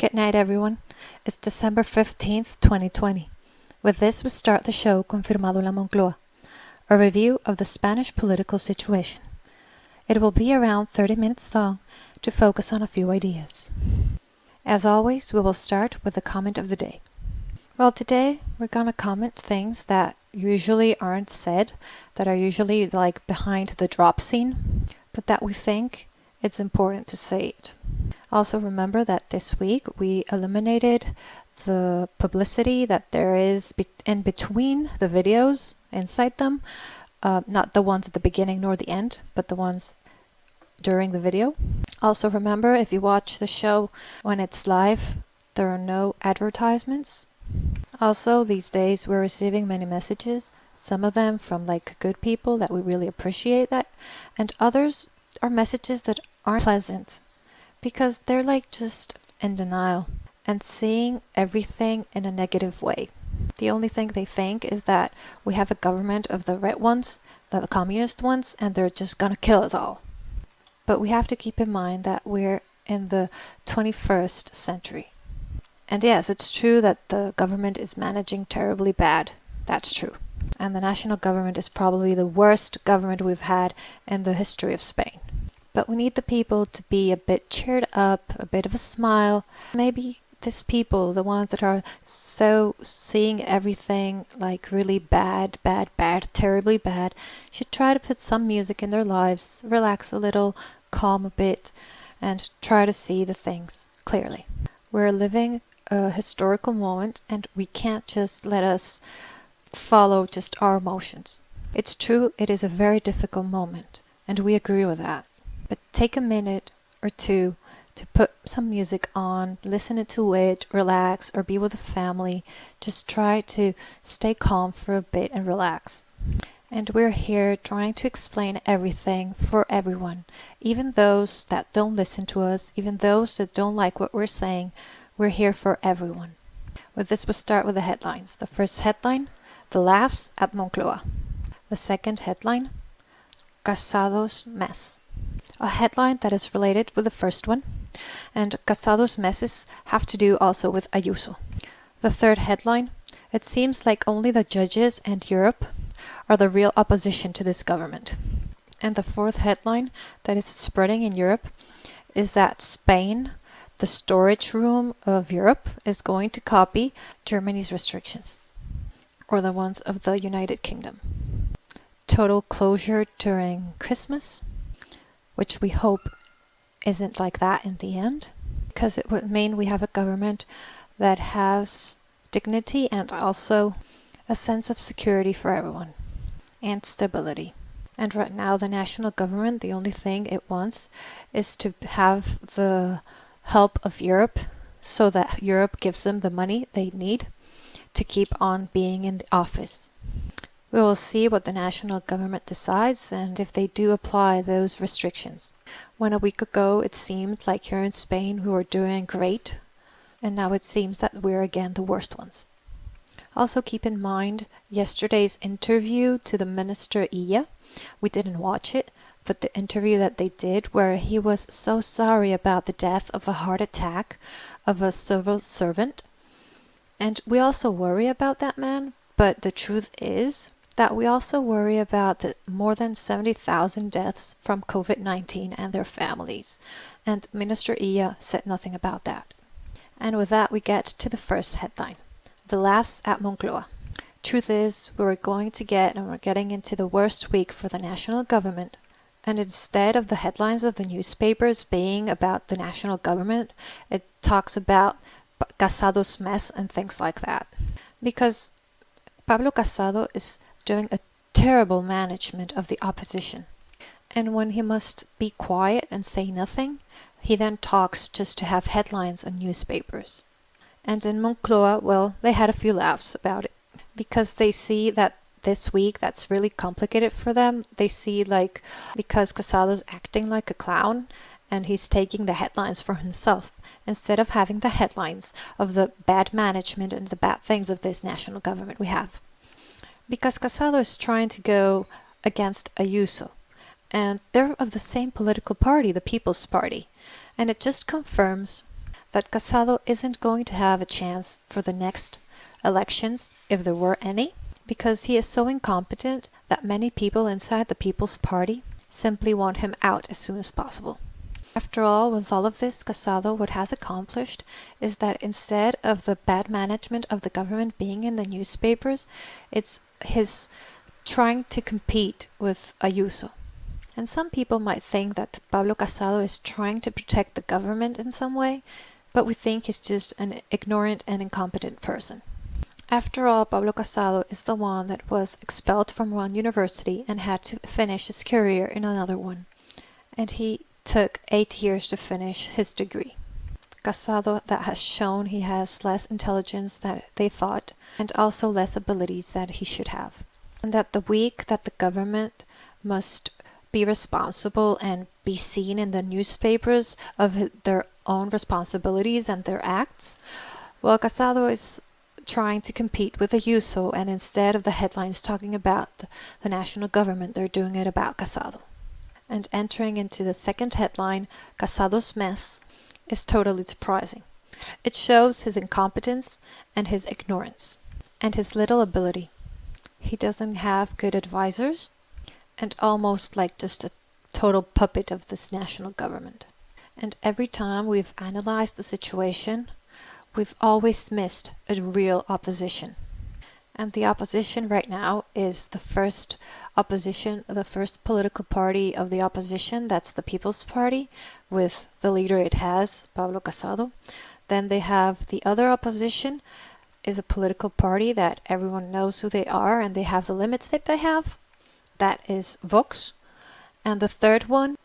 Good night, everyone. It's December 15th, 2020. With this, we start the show Confirmado la Moncloa, a review of the Spanish political situation. It will be around 30 minutes long to focus on a few ideas. As always, we will start with the comment of the day. Well, today we're gonna comment things that usually aren't said, that are usually like behind the drop scene, but that we think it's important to say it. Also remember that this week we eliminated the publicity that there is in between the videos, inside them, not the ones at the beginning nor the end, but the ones during the video. Also remember, if you watch the show when it's live, there are no advertisements. Also, these days we're receiving many messages, some of them from like good people that we really appreciate that, and others are messages that aren't pleasant because they're like just in denial and seeing everything in a negative way. The only thing they think is that we have a government of the red ones, the communist ones, and they're just gonna kill us all. But we have to keep in mind that we're in the 21st century. And yes, it's true that the government is managing terribly bad. That's true. And the national government is probably the worst government we've had in the history of Spain. But we need the people to be a bit cheered up, a bit of a smile. Maybe these people, the ones that are so seeing everything like really bad, terribly bad, should try to put some music in their lives, relax a little, calm a bit, and try to see the things clearly. We're living a historical moment and we can't just let us follow just our emotions. It's true, it is a very difficult moment, and we agree with that. But take a minute or two to put some music on, listen to it, relax, or be with a family. Just try to stay calm for a bit and relax. And we're here trying to explain everything for everyone, even those that don't listen to us, even those that don't like what we're saying. We're here for everyone. With this, we'll start with the headlines. The first headline, the laughs at Moncloa. The second headline, Casado's mess. A headline that is related with the first one, and Casado's messes have to do also with Ayuso. The third headline, it seems like only the judges and Europe are the real opposition to this government. And the fourth headline that is spreading in Europe is that Spain, the storage room of Europe, is going to copy Germany's restrictions, or the ones of the United Kingdom. Total closure during Christmas, which we hope isn't like that in the end, because it would mean we have a government that has dignity and also a sense of security for everyone and stability. And right now the national government, the only thing it wants is to have the help of Europe so that Europe gives them the money they need to keep on being in the office. We will see what the national government decides and if they do apply those restrictions. When a week ago it seemed like here in Spain we were doing great, and now it seems that we're again the worst ones. Also keep in mind yesterday's interview to the Minister Illa. We didn't watch it, but the interview that they did where he was so sorry about the death of a heart attack of a civil servant. And we also worry about that man, but the truth is that we also worry about the more than 70,000 deaths from COVID-19 and their families. And Minister Illa said nothing about that. And with that we get to the first headline, the laughs at Moncloa. Truth is, we're getting into the worst week for the national government. And instead of the headlines of the newspapers being about the national government, it talks about Casado's mess and things like that. Because Pablos Casado is doing a terrible management of the opposition. And when he must be quiet and say nothing, he then talks just to have headlines on newspapers. And in Moncloa, well, they had a few laughs about it. Because they see that this week that's really complicated for them. They see like, because Casado's acting like a clown and he's taking the headlines for himself instead of having the headlines of the bad management and the bad things of this national government we have. Because Casado is trying to go against Ayuso, and they're of the same political party, the People's Party, and it just confirms that Casado isn't going to have a chance for the next elections, if there were any, because he is so incompetent that many people inside the People's Party simply want him out as soon as possible. After all, with all of this, Casado, what has accomplished is that instead of the bad management of the government being in the newspapers, it's his trying to compete with Ayuso. And some people might think that Pablo Casado is trying to protect the government in some way, but we think he's just an ignorant and incompetent person. After all, Pablo Casado is the one that was expelled from one university and had to finish his career in another one. And he took 8 years to finish his degree. Casado that has shown he has less intelligence than they thought, and also less abilities that he should have. And that the week that the government must be responsible and be seen in the newspapers of their own responsibilities and their acts, well, Casado is trying to compete with Ayuso, and instead of the headlines talking about the national government, they're doing it about Casado. And entering into the second headline, Casado's mess, is totally surprising. It shows his incompetence and his ignorance, and his little ability. He doesn't have good advisors, and almost like just a total puppet of this national government. And every time we've analyzed the situation, we've always missed a real opposition. And the opposition right now is the first opposition, the first political party of the opposition, that's the People's Party, with the leader it has, Pablo Casado. Then they have the other opposition, is a political party that everyone knows who they are, and they have the limits that they have. That is Vox. And the third one,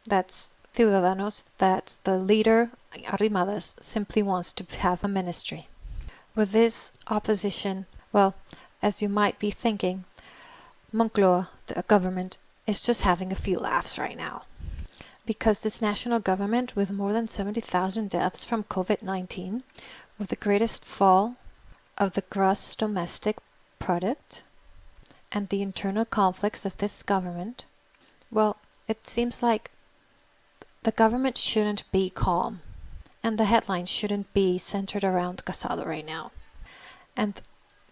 that's Ciudadanos, that's the leader, Arrimadas, simply wants to have a ministry. With this opposition, well, as you might be thinking, Moncloa, the government, is just having a few laughs right now. Because this national government, with more than 70,000 deaths from COVID-19, with the greatest fall of the gross domestic product, and the internal conflicts of this government, well, it seems like the government shouldn't be calm, and the headlines shouldn't be centered around Casado right now. And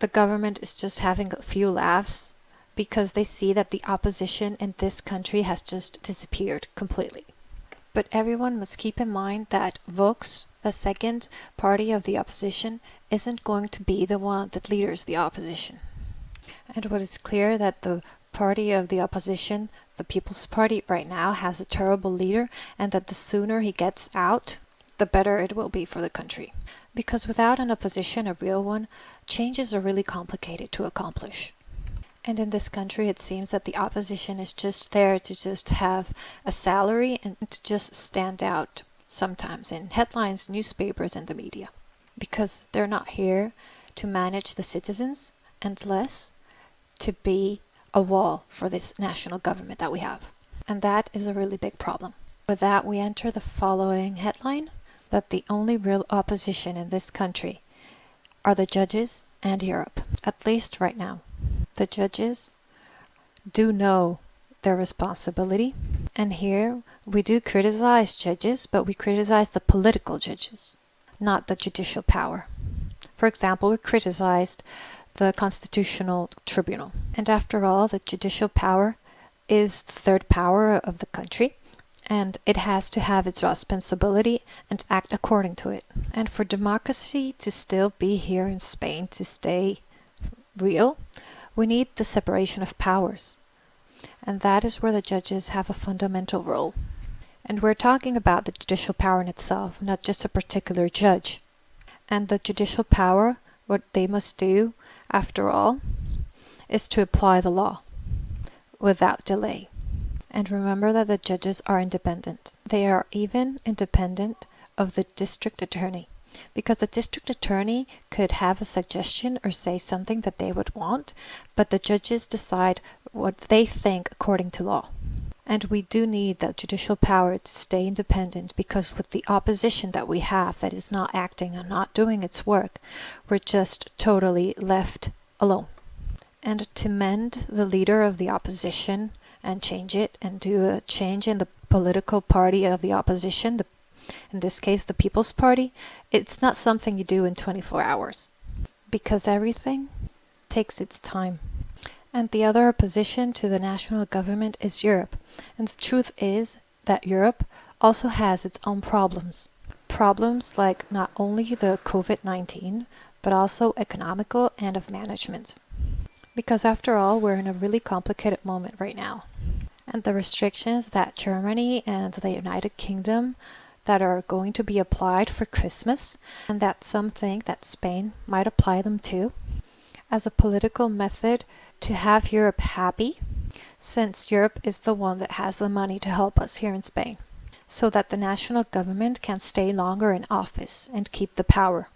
the government is just having a few laughs because they see that the opposition in this country has just disappeared completely. But everyone must keep in mind that Vox, the second party of the opposition, isn't going to be the one that leaders the opposition. And what is clear that the party of the opposition, the People's Party right now, has a terrible leader, and that the sooner he gets out, the better it will be for the country. Because without an opposition, a real one, changes are really complicated to accomplish. And in this country, it seems that the opposition is just there to just have a salary and to just stand out sometimes in headlines, newspapers, and the media. Because they're not here to manage the citizens, and less to be a wall for this national government that we have. And that is a really big problem. With that, we enter the following headline, that the only real opposition in this country are the judges and Europe, at least right now. The judges do know their responsibility, and here we do criticize judges, but we criticize the political judges, not the judicial power. For example, we criticized the Constitutional Tribunal. And after all, the judicial power is the third power of the country, and it has to have its responsibility and act according to it. And for democracy to still be here in Spain, to stay real, we need the separation of powers. And that is where the judges have a fundamental role. And we're talking about the judicial power in itself, not just a particular judge. And the judicial power, what they must do, after all, is to apply the law without delay. And remember that the judges are independent. They are even independent of the district attorney, because the district attorney could have a suggestion or say something that they would want, but the judges decide what they think according to law. And we do need that judicial power to stay independent, because with the opposition that we have that is not acting and not doing its work, we're just totally left alone. And to mend the leader of the opposition and change it and do a change in the political party of the opposition, in this case the People's Party, it's not something you do in 24 hours. Because everything takes its time. And the other opposition to the national government is Europe. And the truth is that Europe also has its own problems. Problems like not only the COVID-19, but also economical and of management. Because after all, we're in a really complicated moment right now. And the restrictions that Germany and the United Kingdom that are going to be applied for Christmas, and that some think that Spain might apply them too, as a political method to have Europe happy, since Europe is the one that has the money to help us here in Spain, so that the national government can stay longer in office and keep the power.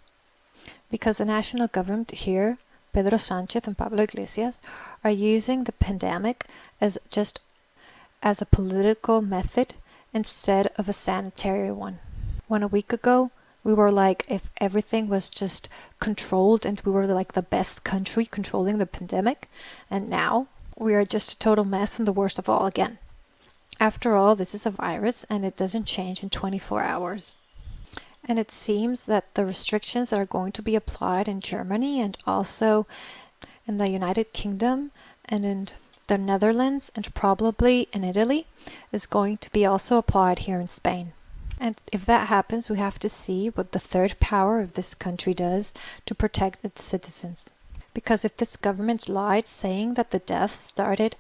Because the national government here, Pedro Sánchez and Pablos Iglesias, are using the pandemic as a political method instead of a sanitary one. When a week ago, we were like if everything was just controlled and we were like the best country controlling the pandemic, and now we are just a total mess and the worst of all again. After all, this is a virus and it doesn't change in 24 hours. And it seems that the restrictions that are going to be applied in Germany and also in the United Kingdom and in the Netherlands and probably in Italy is going to be also applied here in Spain. And if that happens, we have to see what the third power of this country does to protect its citizens. Because if this government lied saying that the deaths started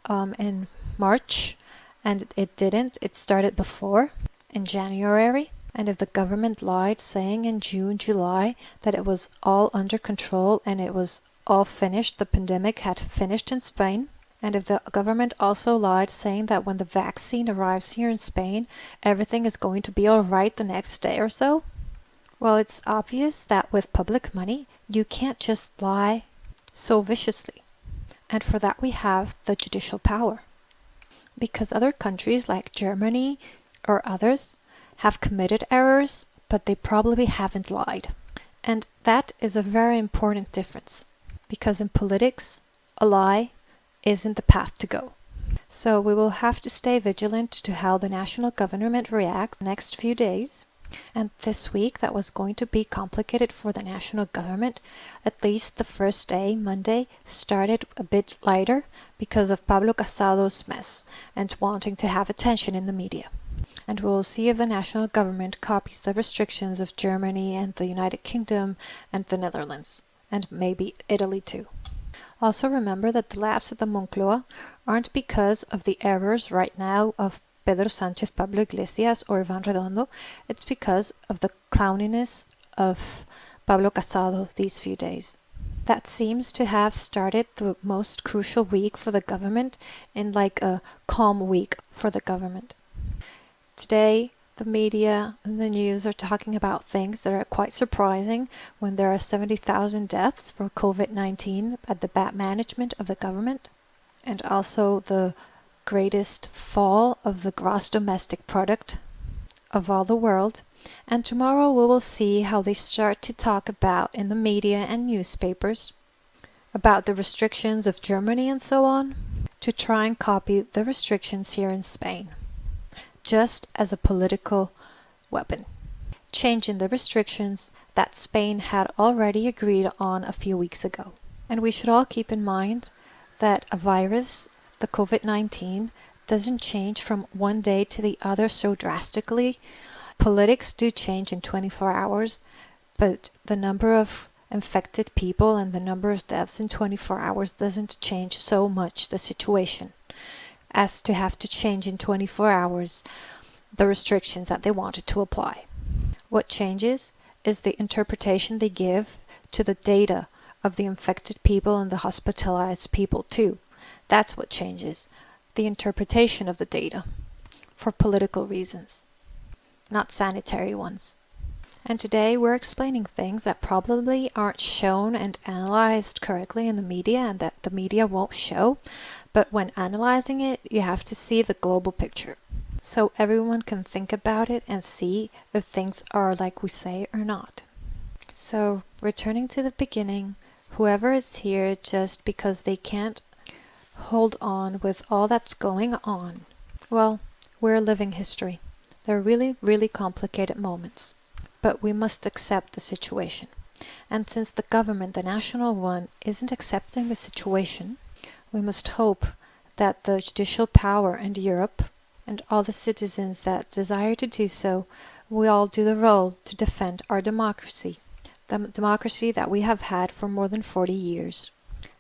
in March, and it didn't, it started before, in January, and if the government lied saying in June, July, that it was all under control and it was all finished, the pandemic had finished in Spain, and if the government also lied saying that when the vaccine arrives here in Spain, everything is going to be all right the next day or so, well, it's obvious that with public money, you can't just lie so viciously. And for that we have the judicial power. Because other countries like Germany or others have committed errors, but they probably haven't lied. And that is a very important difference. Because in politics, a lie isn't the path to go. So we will have to stay vigilant to how the national government reacts the next few days. And this week that was going to be complicated for the national government, at least the first day, Monday, started a bit lighter because of Pablos Casado's mess and wanting to have attention in the media. And we'll see if the national government copies the restrictions of Germany and the United Kingdom and the Netherlands, and maybe Italy too. Also remember that the laughs at the Moncloa aren't because of the errors right now of Pedro Sánchez, Pablos Iglesias or Iván Redondo. It's because of the clowniness of Pablos Casado these few days. That seems to have started the most crucial week for the government in like a calm week for the government. Today, the media and the news are talking about things that are quite surprising when there are 70,000 deaths for COVID-19 at the bad management of the government, and also the greatest fall of the gross domestic product of all the world. And tomorrow we will see how they start to talk about in the media and newspapers about the restrictions of Germany and so on, to try and copy the restrictions here in Spain, just as a political weapon, changing the restrictions that Spain had already agreed on a few weeks ago. And we should all keep in mind that a virus, the COVID-19, doesn't change from one day to the other so drastically. Politics do change in 24 hours, but the number of infected people and the number of deaths in 24 hours doesn't change so much the situation as to have to change in 24 hours the restrictions that they wanted to apply. What changes is the interpretation they give to the data of the infected people and the hospitalized people too. That's what changes, the interpretation of the data, for political reasons, not sanitary ones. And today we're explaining things that probably aren't shown and analyzed correctly in the media and that the media won't show, but when analyzing it, you have to see the global picture, so everyone can think about it and see if things are like we say or not. So, returning to the beginning, whoever is here just because they can't hold on with all that's going on, well, we're living history. They're really, really complicated moments. But we must accept the situation. And since the government, the national one, isn't accepting the situation, we must hope that the judicial power in Europe and all the citizens that desire to do so will all do the role to defend our democracy, the democracy that we have had for more than 40 years.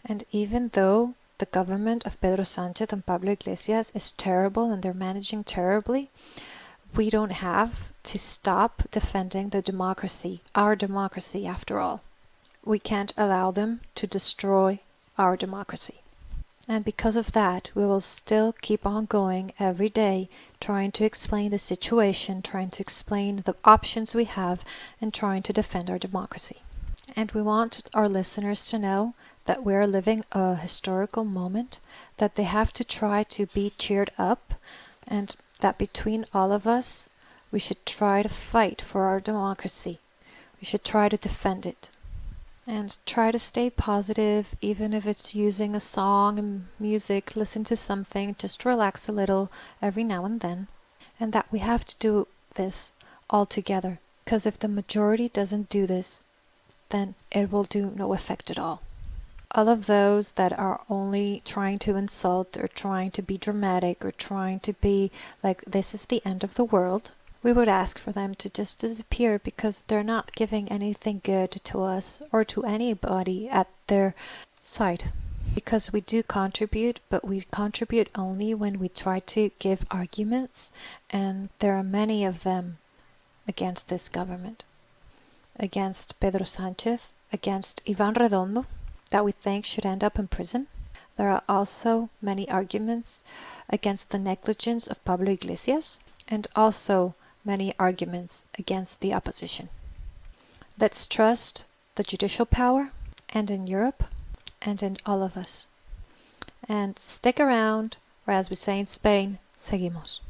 And even though the government of Pedro Sánchez and Pablo Iglesias is terrible and they're managing terribly, we don't have to stop defending the democracy, our democracy after all. We can't allow them to destroy our democracy. And because of that, we will still keep on going every day, trying to explain the situation, trying to explain the options we have, and trying to defend our democracy. And we want our listeners to know that we're living a historical moment, that they have to try to be cheered up, and that between all of us, we should try to fight for our democracy. We should try to defend it. And try to stay positive, even if it's using a song and music, listen to something, just relax a little every now and then. And that we have to do this all together, because if the majority doesn't do this, then it will do no effect at all. All of those that are only trying to insult or trying to be dramatic or trying to be like this is the end of the world, we would ask for them to just disappear because they're not giving anything good to us or to anybody at their side. Because we do contribute, but we contribute only when we try to give arguments, and there are many of them against this government. Against Pedro Sánchez, against Iván Redondo, that we think should end up in prison. There are also many arguments against the negligence of Pablo Iglesias, and also many arguments against the opposition. Let's trust the judicial power, and in Europe, and in all of us. And stick around, or as we say in Spain, seguimos.